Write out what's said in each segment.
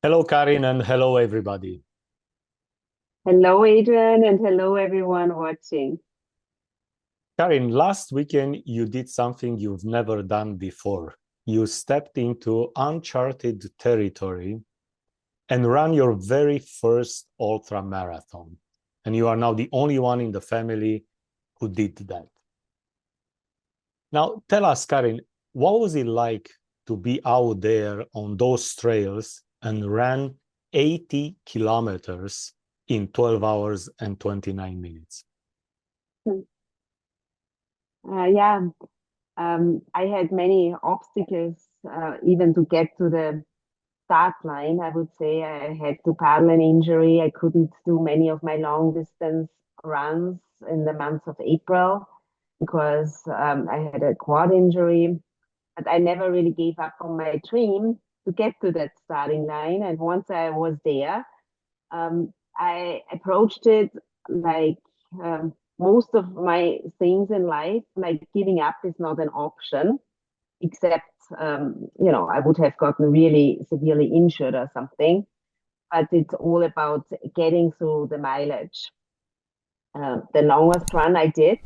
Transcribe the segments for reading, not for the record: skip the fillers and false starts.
Hello, Karin, and hello, everybody. Hello, Adrian, and hello, everyone watching. Karin, last weekend you did something you've never done before. You stepped into uncharted territory and ran your very first ultra marathon. And you are now the only one in the family who did that. Now, tell us, Karin, what was it like to be out there on those trails and ran 80 kilometers in 12 hours and 29 minutes? Yeah, I had many obstacles even to get to the start line. I would say I had to paddle an injury. I couldn't do many of my long distance runs in the month of April because I had a quad injury. But I never really gave up on my dream to get to that starting line. And once I was there, I approached it like most of my things in life, like giving up is not an option, except, I would have gotten really severely injured or something. But it's all about getting through the mileage. The longest run I did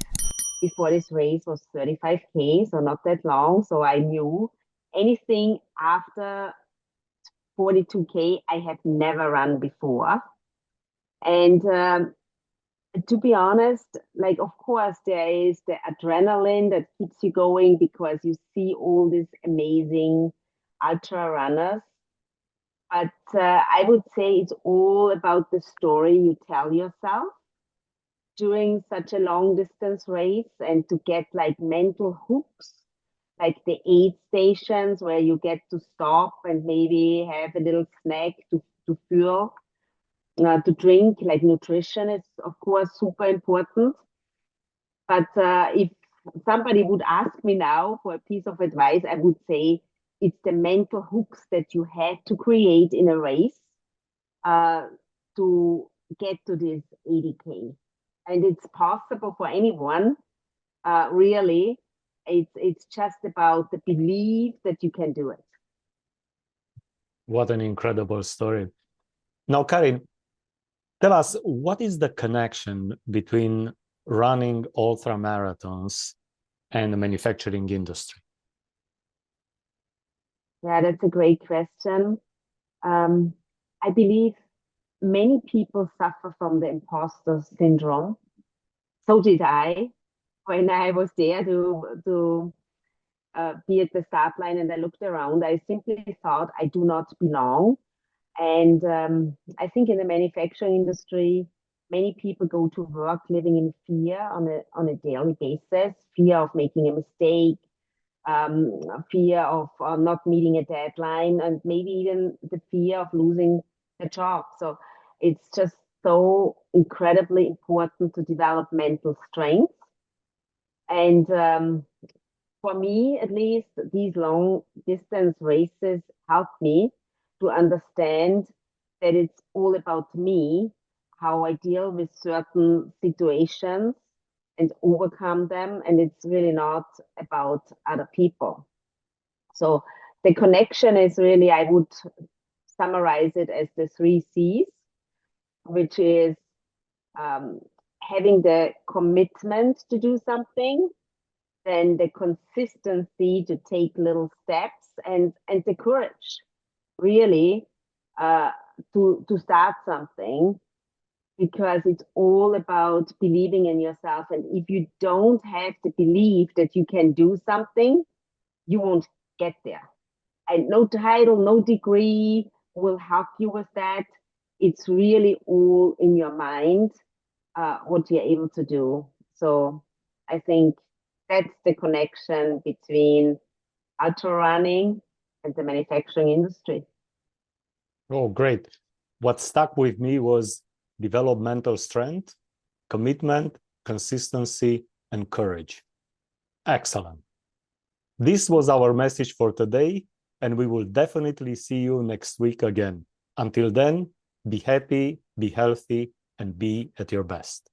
before this race was 35K, so not that long. So I knew anything after 42K, I have never run before. And to be honest, like, of course, there is the adrenaline that keeps you going because you see all these amazing ultra runners. But I would say it's all about the story you tell yourself during such a long distance race and to get like mental hooks, like the aid stations where you get to stop and maybe have a little snack to fuel, to drink, like nutrition is, of course, super important. But if somebody would ask me now for a piece of advice, I would say it's the mental hooks that you had to create in a race uh, to get to this 80K. And it's possible for anyone, really. It's just about the belief that you can do it. What an incredible story. Now, Karin, tell us, what is the connection between running ultra marathons and the manufacturing industry? Yeah, that's a great question. Um, I believe many people suffer from the imposter syndrome. So did I when I was there to be at the start line and I looked around. I simply thought I do not belong. And I think in the manufacturing industry, many people go to work living in fear on a daily basis, fear of making a mistake, um, fear of not meeting a deadline, and maybe even the fear of losing a job. So it's just so incredibly important to develop mental strength. And for me, at least, these long distance races help me to understand that it's all about me, how I deal with certain situations and overcome them. And it's really not about other people. So the connection is really, I would summarize it as the three C's, which is um, having the commitment to do something, then the consistency to take little steps, and the courage really uh, to start something, because it's all about believing in yourself. And if you don't have the belief that you can do something, you won't get there. And no title, no degree will help you with that. It's really all in your mind, what you're able to do. So I think that's the connection between ultra running and the manufacturing industry. Oh, great. What stuck with me was developmental strength, commitment, consistency, and courage. Excellent. This was our message for today, and we will definitely see you next week again. Until then, be happy, be healthy, and be at your best.